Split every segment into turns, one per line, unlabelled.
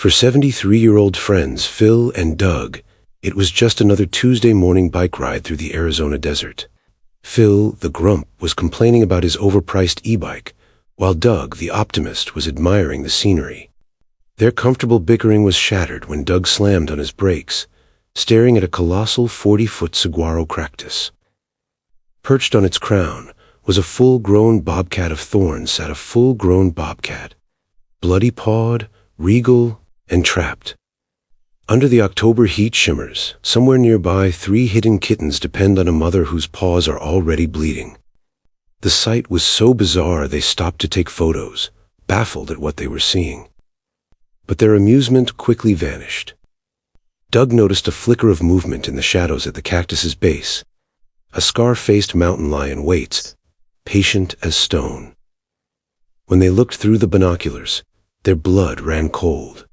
For 73-year-old friends Phil and Doug, it was just another Tuesday morning bike ride through the Arizona desert. Phil, the grump, was complaining about his overpriced e-bike, while Doug, the optimist, was admiring the scenery. Their comfortable bickering was shattered when Doug slammed on his brakes, staring at a colossal 40-foot saguaro cactus. Perched on its crown was a full-grown bobcat of thorns sat a full-grown bobcat, bloody-pawed, regal, and trapped. Under the October heat shimmers, somewhere nearby 3 hidden kittens depend on a mother whose paws are already bleeding. The sight was so bizarre they stopped to take photos, baffled at what they were seeing. But their amusement quickly vanished. Doug noticed a flicker of movement in the shadows at the cactus's base. A scar-faced mountain lion waits, patient as stone. When they looked through the binoculars, their blood ran cold.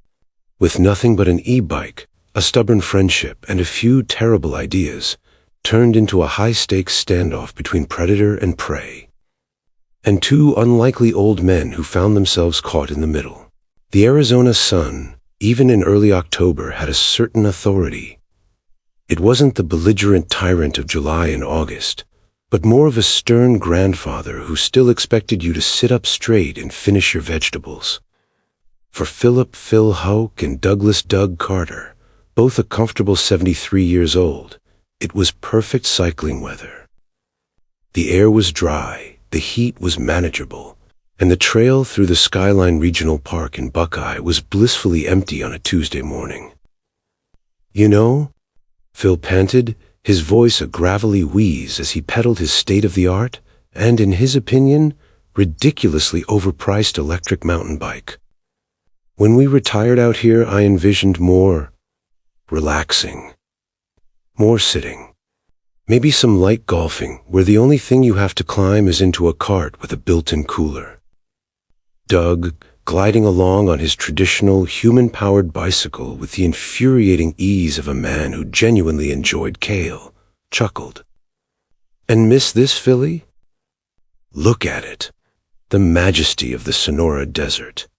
With nothing but an e-bike, a stubborn friendship, and a few terrible ideas, turned into a high-stakes standoff between predator and prey. And 2 unlikely old men who found themselves caught in the middle. The Arizona sun, even in early October, had a certain authority. It wasn't the belligerent tyrant of July and August, but more of a stern grandfather who still expected you to sit up straight and finish your vegetables. For Philip Phil Hoke and Douglas Doug Carter, both a comfortable 73 years old, it was perfect cycling weather. The air was dry, the heat was manageable, and the trail through the Skyline Regional Park in Buckeye was blissfully empty on a Tuesday morning. "You know," Phil panted, his voice a gravelly wheeze as he pedaled his state-of-the-art, and in his opinion, ridiculously overpriced electric mountain bike. "When we retired out here, I envisioned more relaxing, more sitting. Maybe some light golfing, where the only thing you have to climb is into a cart with a built-in cooler." Doug, gliding along on his traditional human-powered bicycle with the infuriating ease of a man who genuinely enjoyed kale, chuckled. "And miss this, Philly? Look at it. The majesty of the Sonora Desert.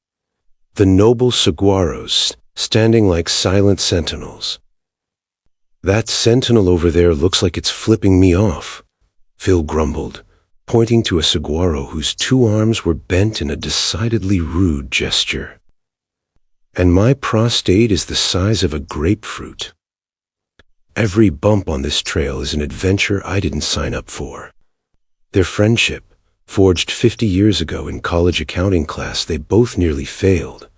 The noble saguaros standing like silent sentinels. That sentinel over there looks like it's flipping me off," Phil grumbled, pointing to a saguaro whose 2 arms were bent in a decidedly rude gesture. "And my prostate is the size of a grapefruit. Every bump on this trail is an adventure I didn't sign up for." Their friendship, forged 50 years ago in college accounting class they both nearly failed,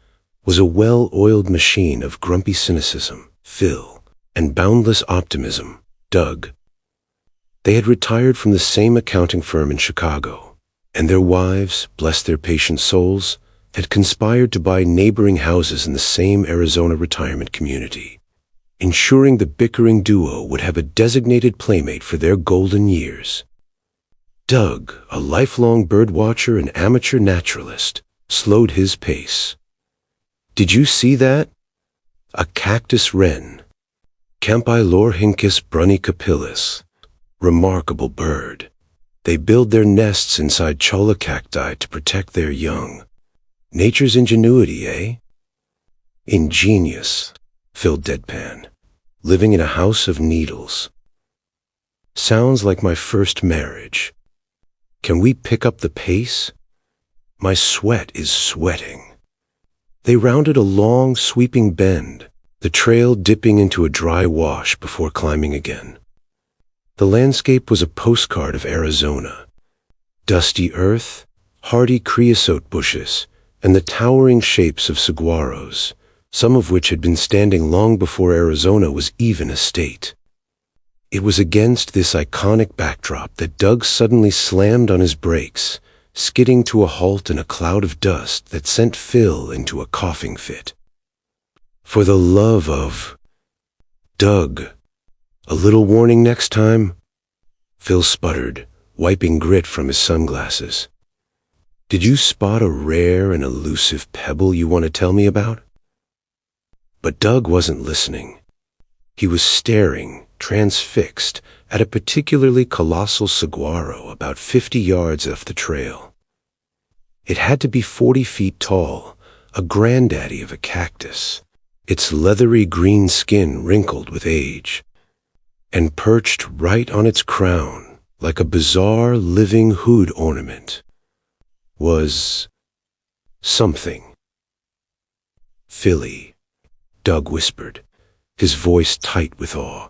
was a well-oiled machine of grumpy cynicism, Phil, and boundless optimism, Doug. They had retired from the same accounting firm in Chicago, and their wives, bless their patient souls, had conspired to buy neighboring houses in the same Arizona retirement community, ensuring the bickering duo would have a designated playmate for their golden years. Doug, a lifelong birdwatcher and amateur naturalist, slowed his pace. "Did you see that? A cactus wren. Campylorhynchus brunicapillus. Remarkable bird. They build their nests inside cholla cacti to protect their young. Nature's ingenuity, eh?" "Ingenious," Phil deadpan. "Living in a house of needles. Sounds like my first marriage. Can we pick up the pace? My sweat is sweating." They rounded a long, sweeping bend, the trail dipping into a dry wash before climbing again. The landscape was a postcard of Arizona. Dusty earth, hardy creosote bushes, and the towering shapes of saguaros, some of which had been standing long before Arizona was even a state. It was against this iconic backdrop that Doug suddenly slammed on his brakes, skidding to a halt in a cloud of dust that sent Phil into a coughing fit. "For the love of... Doug, a little warning next time?" Phil sputtered, wiping grit from his sunglasses. "Did you spot a rare and elusive pebble you want to tell me about?" But Doug wasn't listening. He was staring, transfixed, at a particularly colossal saguaro about 50 yards off the trail. It had to be 40 feet tall, a granddaddy of a cactus, its leathery green skin wrinkled with age. And perched right on its crown, like a bizarre living hood ornament, was something. "Philly," Doug whispered, his voice tight with awe.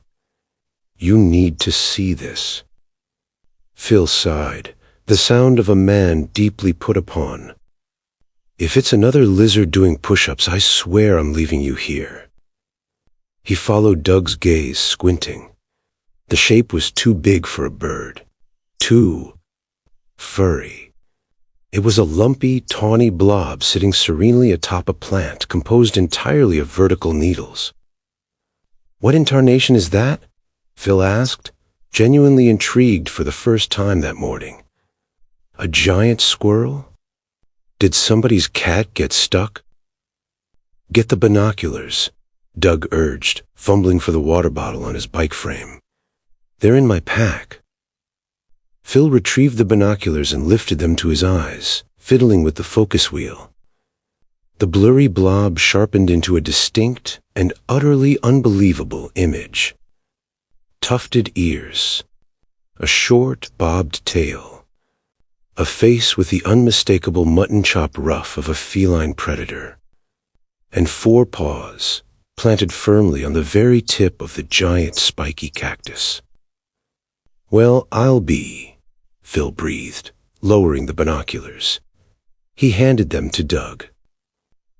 "You need to see this." Phil sighed, the sound of a man deeply put upon. "If it's another lizard doing push-ups, I swear I'm leaving you here." He followed Doug's gaze, squinting. The shape was too big for a bird, too furry. It was a lumpy, tawny blob sitting serenely atop a plant composed entirely of vertical needles. "What incarnation is that?" Phil asked, genuinely intrigued for the first time that morning. "A giant squirrel? Did somebody's cat get stuck?" "Get the binoculars," Doug urged, fumbling for the water bottle on his bike frame. "They're in my pack." Phil retrieved the binoculars and lifted them to his eyes, fiddling with the focus wheel. The blurry blob sharpened into a distinct and utterly unbelievable image. Tufted ears, a short, bobbed tail, a face with the unmistakable mutton chop ruff of a feline predator, and 4 paws planted firmly on the very tip of the giant spiky cactus. "Well, I'll be," Phil breathed, lowering the binoculars. He handed them to Doug.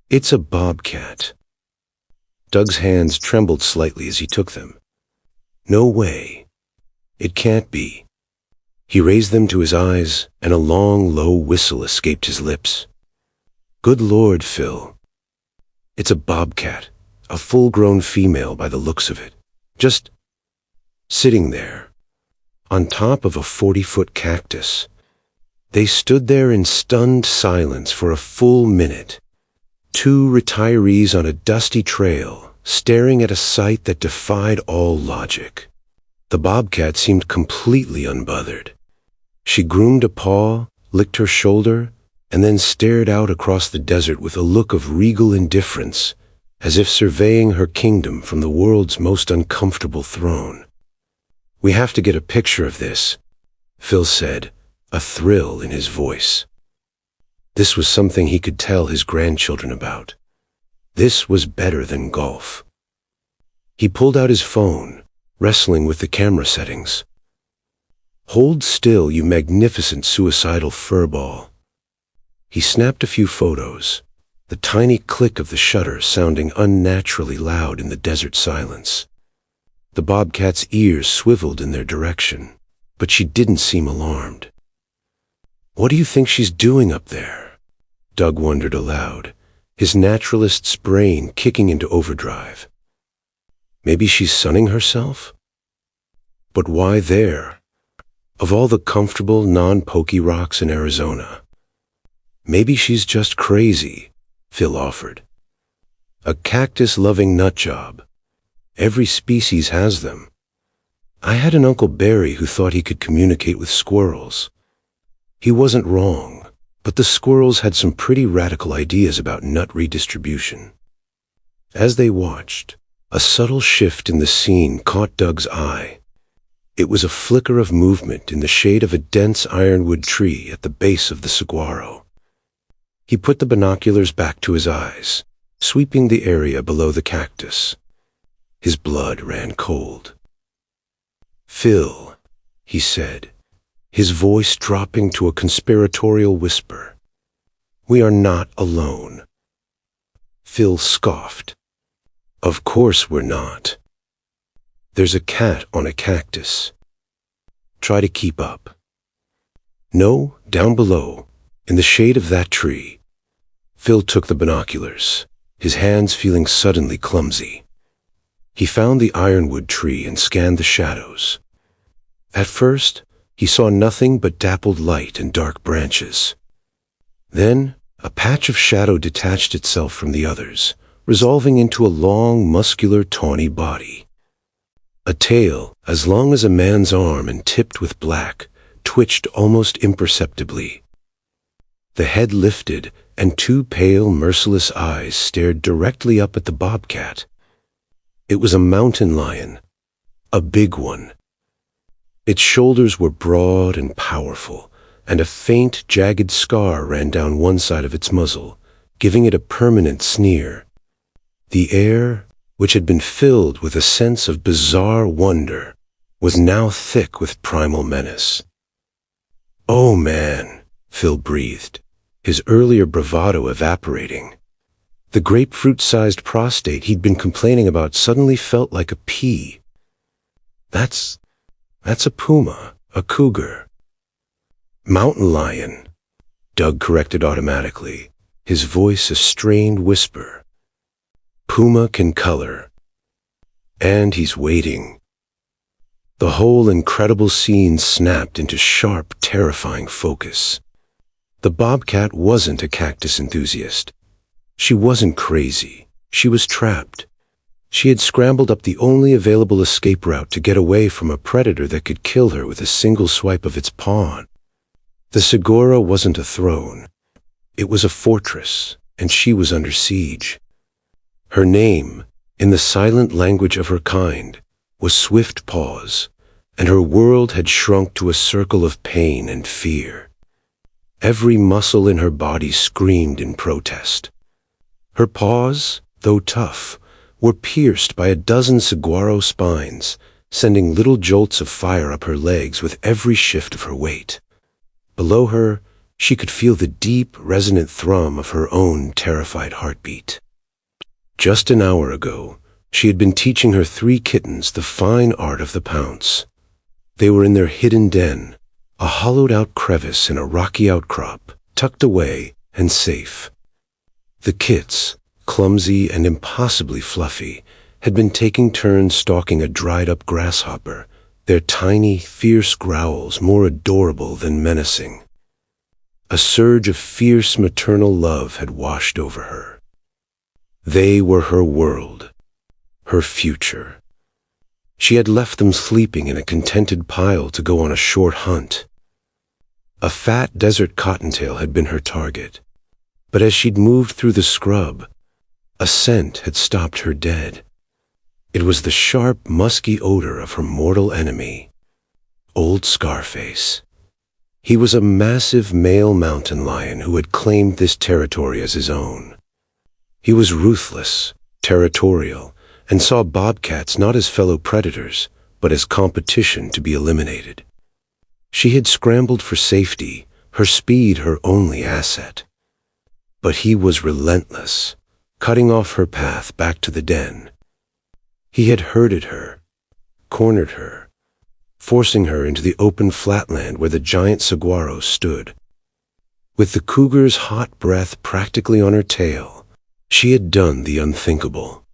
"It's a bobcat." Doug's hands trembled slightly as he took them. "No way. It can't be." He raised them to his eyes, and a long, low whistle escaped his lips. "Good Lord, Phil. It's a bobcat, a full-grown female by the looks of it. Just sitting there, on top of a 40-foot cactus." They stood there in stunned silence for a full minute, 2 retirees on a dusty trail, staring at a sight that defied all logic. The bobcat seemed completely unbothered. She groomed a paw, licked her shoulder, and then stared out across the desert with a look of regal indifference, as if surveying her kingdom from the world's most uncomfortable throne. "We have to get a picture of this," Phil said, a thrill in his voice. This was something he could tell his grandchildren about. This was better than golf. He pulled out his phone, wrestling with the camera settings. "Hold still, you magnificent suicidal furball." He snapped a few photos, the tiny click of the shutter sounding unnaturally loud in the desert silence. The bobcat's ears swiveled in their direction, but she didn't seem alarmed. "What do you think she's doing up there?" Doug wondered aloud, his naturalist's brain kicking into overdrive. "Maybe she's sunning herself? But why there? Of all the comfortable, non-pokey rocks in Arizona." "Maybe she's just crazy," Phil offered. "A cactus-loving nutjob. Every species has them. I had an Uncle Barry who thought he could communicate with squirrels. He wasn't wrong, but the squirrels had some pretty radical ideas about nut redistribution." As they watched, a subtle shift in the scene caught Doug's eye. It was a flicker of movement in the shade of a dense ironwood tree at the base of the saguaro. He put the binoculars back to his eyes, sweeping the area below the cactus. His blood ran cold. "Phil," he said, his voice dropping to a conspiratorial whisper, "we are not alone." Phil scoffed. "Of course we're not. There's a cat on a cactus. Try to keep up." "No, down below, in the shade of that tree." Phil took the binoculars, his hands feeling suddenly clumsy. He found the ironwood tree and scanned the shadows. At first, he saw nothing but dappled light and dark branches. Then, a patch of shadow detached itself from the others, resolving into a long, muscular, tawny body. A tail, as long as a man's arm and tipped with black, twitched almost imperceptibly. The head lifted, and two pale, merciless eyes stared directly up at the bobcat. It was a mountain lion, a big one. Its shoulders were broad and powerful, and a faint, jagged scar ran down one side of its muzzle, giving it a permanent sneer. The air, which had been filled with a sense of bizarre wonder, was now thick with primal menace. "Oh man," Phil breathed, his earlier bravado evaporating. The grapefruit-sized prostate he'd been complaining about suddenly felt like a pea. That's a puma, a cougar." "Mountain lion," Doug corrected automatically, his voice a strained whisper. "Puma can color. And he's waiting." The whole incredible scene snapped into sharp, terrifying focus. The bobcat wasn't a cactus enthusiast. She wasn't crazy. She was trapped. She had scrambled up the only available escape route to get away from a predator that could kill her with a single swipe of its paw. The saguaro wasn't a throne. It was a fortress, and she was under siege. Her name, in the silent language of her kind, was Swift Paws, and her world had shrunk to a circle of pain and fear. Every muscle in her body screamed in protest. Her paws, though tough, were pierced by a dozen saguaro spines, sending little jolts of fire up her legs with every shift of her weight. Below her, she could feel the deep, resonant thrum of her own terrified heartbeat. Just an hour ago, she had been teaching her 3 kittens the fine art of the pounce. They were in their hidden den, a hollowed-out crevice in a rocky outcrop, tucked away and safe. The kits, clumsy and impossibly fluffy, had been taking turns stalking a dried-up grasshopper, their tiny, fierce growls more adorable than menacing. A surge of fierce maternal love had washed over her. They were her world, her future. She had left them sleeping in a contented pile to go on a short hunt. A fat desert cottontail had been her target, but as she'd moved through the scrub, a scent had stopped her dead. It was the sharp, musky odor of her mortal enemy, Old Scarface. He was a massive male mountain lion who had claimed this territory as his own. He was ruthless, territorial, and saw bobcats not as fellow predators, but as competition to be eliminated. She had scrambled for safety, her speed her only asset. But he was relentless, cutting off her path back to the den. He had herded her, cornered her, forcing her into the open flatland where the giant saguaro stood. With the cougar's hot breath practically on her tail, she had done the unthinkable.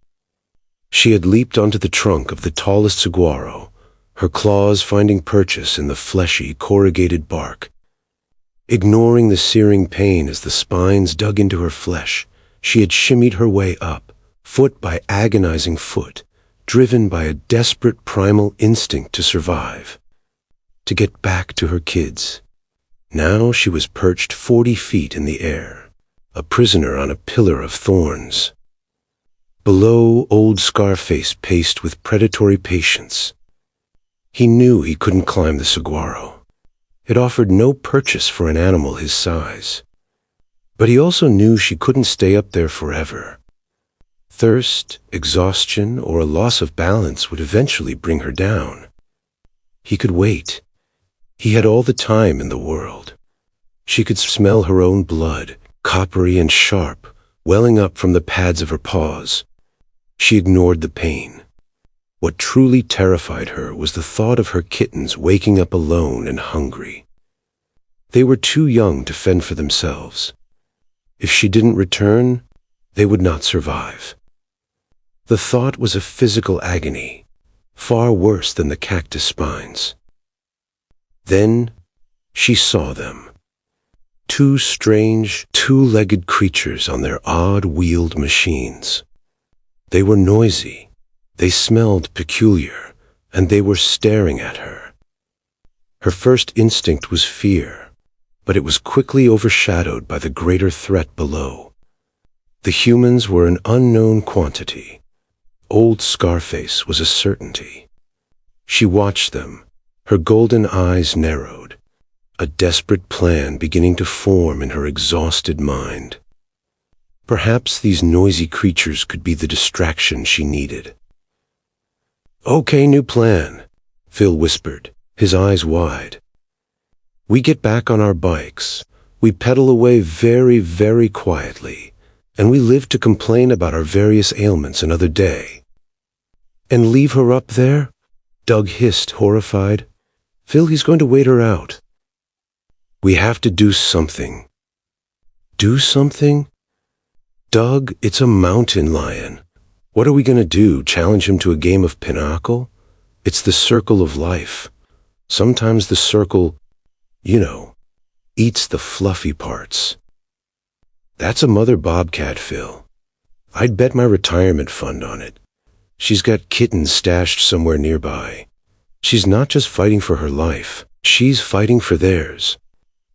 She had leaped onto the trunk of the tallest saguaro, her claws finding purchase in the fleshy, corrugated bark. Ignoring the searing pain as the spines dug into her flesh, she had shimmied her way up, foot by agonizing foot, driven by a desperate primal instinct to survive, to get back to her kids. Now she was perched 40 feet in the air, a prisoner on a pillar of thorns. Below, Old Scarface paced with predatory patience. He knew he couldn't climb the saguaro. It offered no purchase for an animal his size. But he also knew she couldn't stay up there forever. Thirst, exhaustion, or a loss of balance would eventually bring her down. He could wait. He had all the time in the world. She could smell her own blood, coppery and sharp, welling up from the pads of her paws. She ignored the pain. What truly terrified her was the thought of her kittens waking up alone and hungry. They were too young to fend for themselves. If she didn't return, they would not survive. The thought was a physical agony, far worse than the cactus spines. Then she saw them. 2 strange, 2-legged creatures on their odd wheeled machines. They were noisy, they smelled peculiar, and they were staring at her. Her first instinct was fear, but it was quickly overshadowed by the greater threat below. The humans were an unknown quantity. Old Scarface was a certainty. She watched them, her golden eyes narrowed, a desperate plan beginning to form in her exhausted mind. Perhaps these noisy creatures could be the distraction she needed. "Okay, new plan," Phil whispered, his eyes wide. "We get back on our bikes, we pedal away very, very quietly, and we live to complain about our various ailments another day." "And leave her up there?" Doug hissed, horrified. "Phil, he's going to wait her out." "We have to do something." "Do something?" "Doug, it's a mountain lion. What are we going to do, challenge him to a game of pinochle? It's the circle of life. Sometimes the circle, eats the fluffy parts." "That's a mother bobcat, Phil. I'd bet my retirement fund on it. She's got kittens stashed somewhere nearby. She's not just fighting for her life, she's fighting for theirs.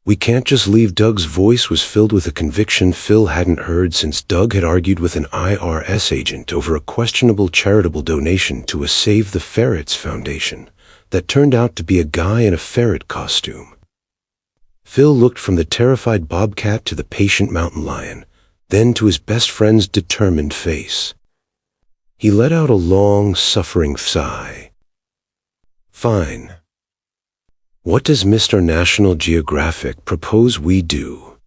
We can't just leave." Doug's voice was filled with a conviction Phil hadn't heard since Doug had argued with an IRS agent over a questionable charitable donation to a Save the Ferrets foundation that turned out to be a guy in a ferret costume. Phil looked from the terrified bobcat to the patient mountain lion, then to his best friend's determined face. He let out a long, suffering sigh. "Fine. What does Mr. National Geographic propose we do?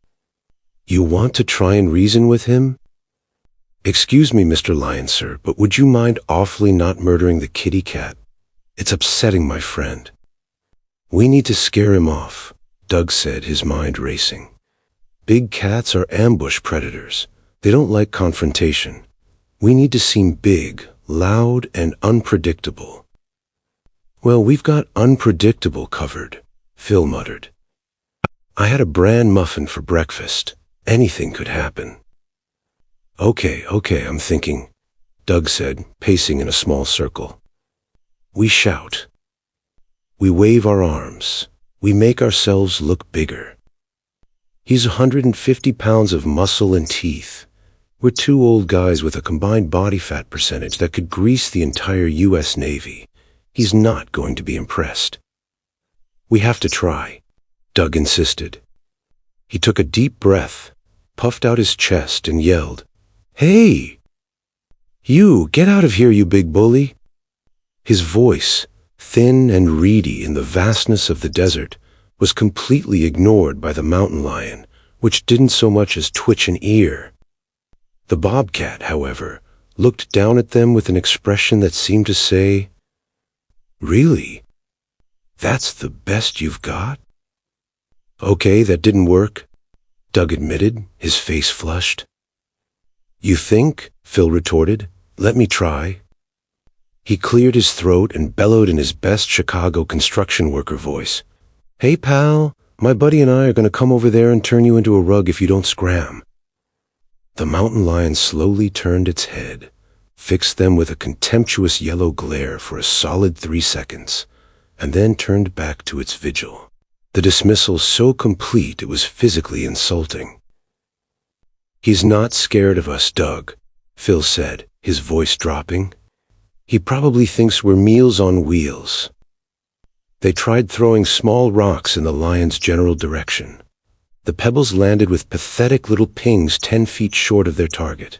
You want to try and reason with him? Excuse me, Mr. Lion, sir, but would you mind awfully not murdering the kitty cat? It's upsetting my friend." "We need to scare him off," Doug said, his mind racing. "Big cats are ambush predators. They don't like confrontation. We need to seem big, loud, and unpredictable." "Well, we've got unpredictable covered," Phil muttered. "I had a bran muffin for breakfast. Anything could happen." Okay, I'm thinking," Doug said, pacing in a small circle. "We shout. We wave our arms. We make ourselves look bigger. He's 150 pounds of muscle and teeth. We're two old guys with a combined body fat percentage that could grease the entire U.S. Navy. He's not going to be impressed." "We have to try," Doug insisted. He took a deep breath, puffed out his chest, and yelled, "Hey! You, get out of here, you big bully!" His voice, thin and reedy in the vastness of the desert, was completely ignored by the mountain lion, which didn't so much as twitch an ear. The bobcat, however, looked down at them with an expression that seemed to say, "Really? That's the best you've got?" "Okay, that didn't work," Doug admitted, his face flushed. "You think?" Phil retorted. "Let me try." He cleared his throat and bellowed in his best Chicago construction worker voice. "Hey, pal, my buddy and I are going to come over there and turn you into a rug if you don't scram." The mountain lion slowly turned its head, fixed them with a contemptuous yellow glare for a solid 3 seconds, and then turned back to its vigil. The dismissal so complete it was physically insulting. "He's not scared of us, Doug," Phil said, his voice dropping. "He probably thinks we're Meals on Wheels." They tried throwing small rocks in the lion's general direction. The pebbles landed with pathetic little pings 10 feet short of their target.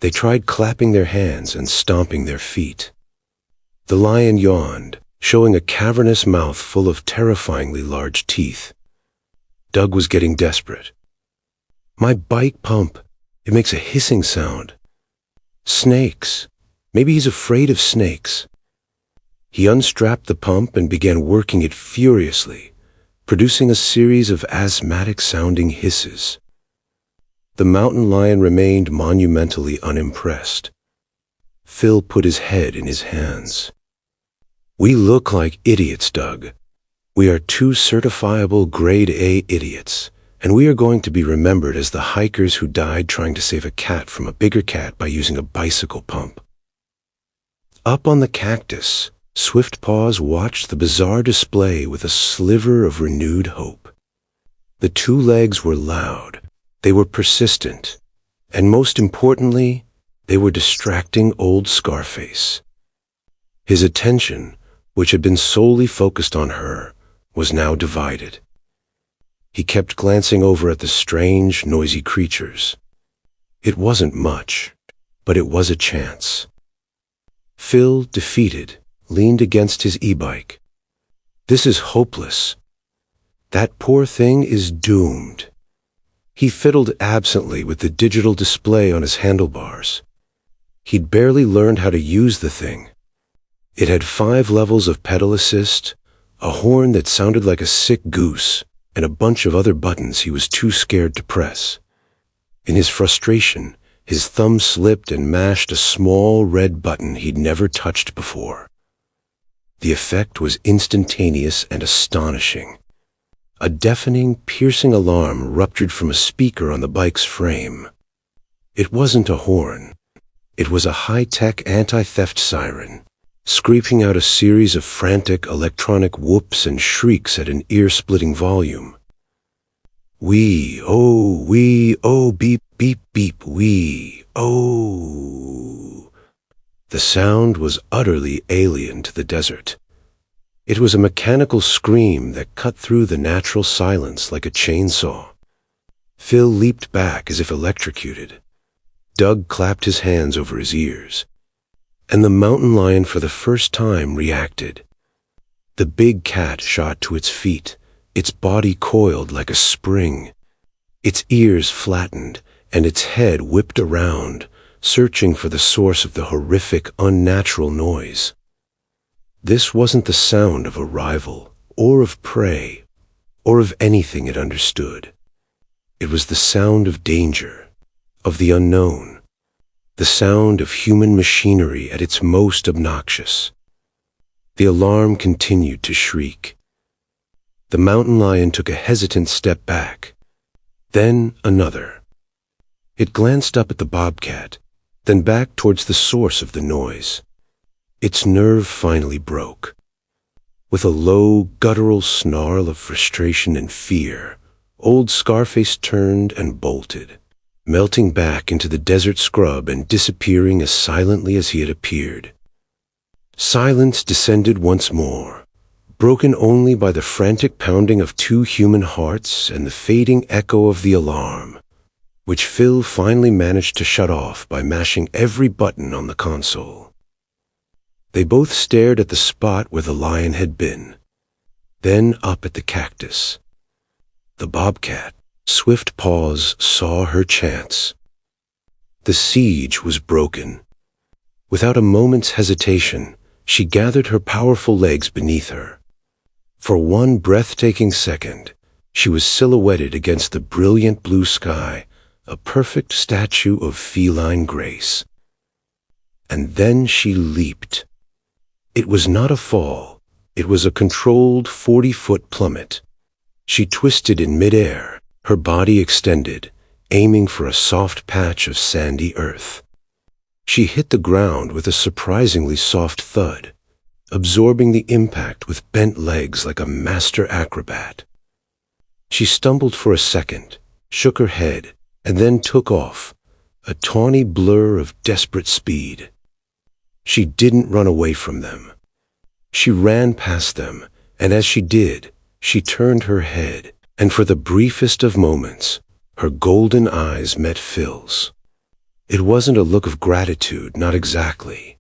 They tried clapping their hands and stomping their feet. The lion yawned, showing a cavernous mouth full of terrifyingly large teeth. Doug was getting desperate. "My bike pump. It makes a hissing sound." "Snakes. Maybe he's afraid of snakes." He unstrapped the pump and began working it furiously, producing a series of asthmatic-sounding hisses. The mountain lion remained monumentally unimpressed. Phil put his head in his hands. "We look like idiots, Doug. We are two certifiable grade A idiots, and we are going to be remembered as the hikers who died trying to save a cat from a bigger cat by using a bicycle pump." Up on the Cactus, Swift Paws watched the bizarre display with a sliver of renewed hope. The two legs were loud, they were persistent, and most importantly, they were distracting old Scarface. His attention, which had been solely focused on her, was now divided. He kept glancing over at the strange, noisy creatures. It wasn't much, but it was a chance. Phil, defeated, leaned against his e-bike. This is hopeless. That poor thing is doomed. He fiddled absently with the digital display on his handlebars. He'd barely learned how to use the thing. It had 5 levels of pedal assist, a horn that sounded like a sick goose, and a bunch of other buttons he was too scared to press. In his frustration, his thumb slipped and mashed a small red button he'd never touched before. The effect was instantaneous and astonishing. A deafening, piercing alarm ruptured from a speaker on the bike's frame. It wasn't a horn. It was a high-tech anti-theft siren, screeching out a series of frantic electronic whoops and shrieks at an ear-splitting volume. Wee, oh, beep, beep, beep, wee, oh. The sound was utterly alien to the desert. It was a mechanical scream that cut through the natural silence like a chainsaw. Phil leaped back as if electrocuted. Doug clapped his hands over his ears. And the mountain lion for the first time reacted. The big cat shot to its feet, its body coiled like a spring. Its ears flattened, and its head whipped around, searching for the source of the horrific, unnatural noise. This wasn't the sound of a rival, or of prey, or of anything it understood. It was the sound of danger, of the unknown, the sound of human machinery at its most obnoxious. The alarm continued to shriek. The mountain lion took a hesitant step back, then another. It glanced up at the bobcat, then back towards the source of the noise. Its nerve finally broke. With a low, guttural snarl of frustration and fear, old Scarface turned and bolted, melting back into the desert scrub and disappearing as silently as he had appeared. Silence descended once more, broken only by the frantic pounding of 2 human hearts and the fading echo of the alarm, which Phil finally managed to shut off by mashing every button on the console. They both stared at the spot where the lion had been, then up at the cactus. The bobcat, swift paws, saw her chance. The siege was broken. Without a moment's hesitation, she gathered her powerful legs beneath her. For one breathtaking second, she was silhouetted against the brilliant blue sky, a perfect statue of feline grace. And then she leaped. It was not a fall. It was a controlled 40-foot plummet. She twisted in midair, her body extended, aiming for a soft patch of sandy earth. She hit the ground with a surprisingly soft thud, absorbing the impact with bent legs like a master acrobat. She stumbled for a second, shook her head, and then took off, a tawny blur of desperate speed. She didn't run away from them. She ran past them, and as she did, she turned her head, and for the briefest of moments, her golden eyes met Phil's. It wasn't a look of gratitude, not exactly.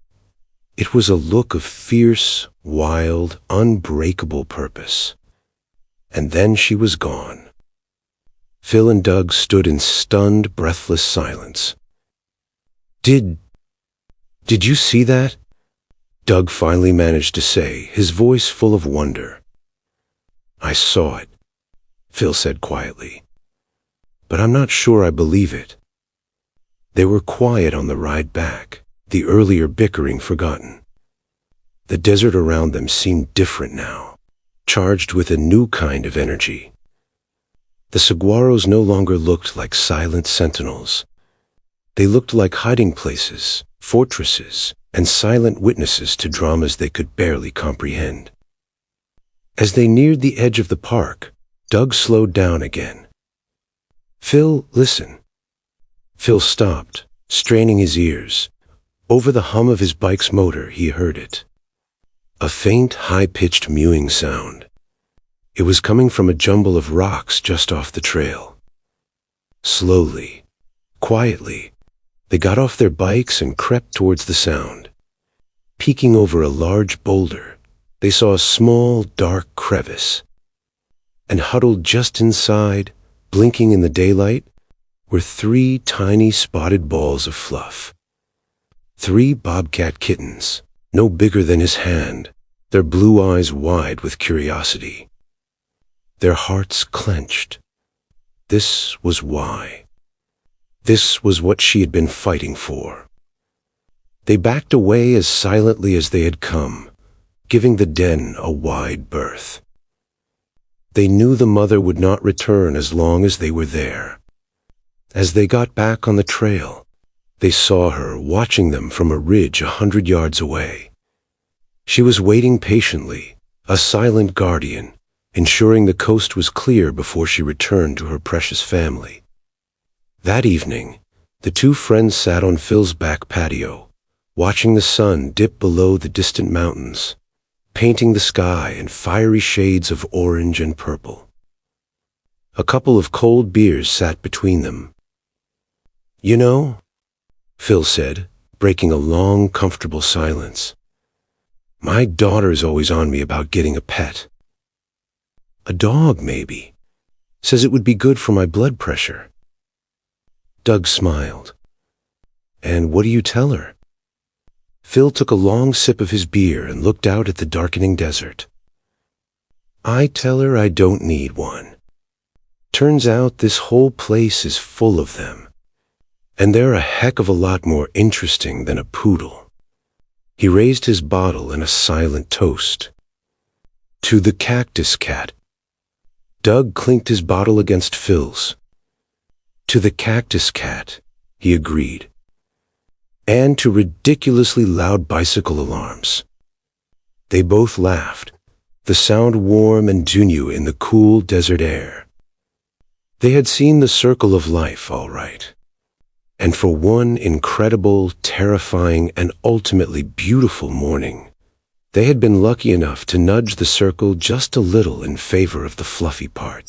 It was a look of fierce, wild, unbreakable purpose. And then she was gone. Phil and Doug stood in stunned, breathless silence. Did you see that?" Doug finally managed to say, his voice full of wonder. "I saw it," Phil said quietly. "But I'm not sure I believe it." They were quiet on the ride back, the earlier bickering forgotten. The desert around them seemed different now, charged with a new kind of energy. The saguaros no longer looked like silent sentinels. They looked like hiding places, fortresses, and silent witnesses to dramas they could barely comprehend. As they neared the edge of the park, Doug slowed down again. "Phil, listen." Phil stopped, straining his ears. Over the hum of his bike's motor, he heard it. A faint, high-pitched mewing sound. It was coming from a jumble of rocks just off the trail. Slowly, quietly, they got off their bikes and crept towards the sound. Peeking over a large boulder, they saw a small, dark crevice. And huddled just inside, blinking in the daylight, were 3 tiny spotted balls of fluff. 3 bobcat kittens, no bigger than his hand, their blue eyes wide with curiosity. Their hearts clenched. This was why. This was what she had been fighting for. They backed away as silently as they had come, giving the den a wide berth. They knew the mother would not return as long as they were there. As they got back on the trail, they saw her watching them from a ridge 100 yards away. She was waiting patiently, a silent guardian, ensuring the coast was clear before she returned to her precious family. That evening, the 2 friends sat on Phil's back patio, watching the sun dip below the distant mountains, painting the sky in fiery shades of orange and purple. A couple of cold beers sat between them. "You know," Phil said, breaking a long, comfortable silence, "my daughter's always on me about getting a pet. A dog, maybe. Says it would be good for my blood pressure." Doug smiled. "And what do you tell her?" Phil took a long sip of his beer and looked out at the darkening desert. "I tell her I don't need one. Turns out this whole place is full of them. And they're a heck of a lot more interesting than a poodle." He raised his bottle in a silent toast. "To the Cactus cat." Doug clinked his bottle against Phil's. "To the Cactus cat," he agreed. "And to ridiculously loud bicycle alarms." They both laughed, the sound warm and new in the cool desert air. They had seen the circle of life, all right. And for one incredible, terrifying, and ultimately beautiful morning, they had been lucky enough to nudge the circle just a little in favor of the fluffy parts.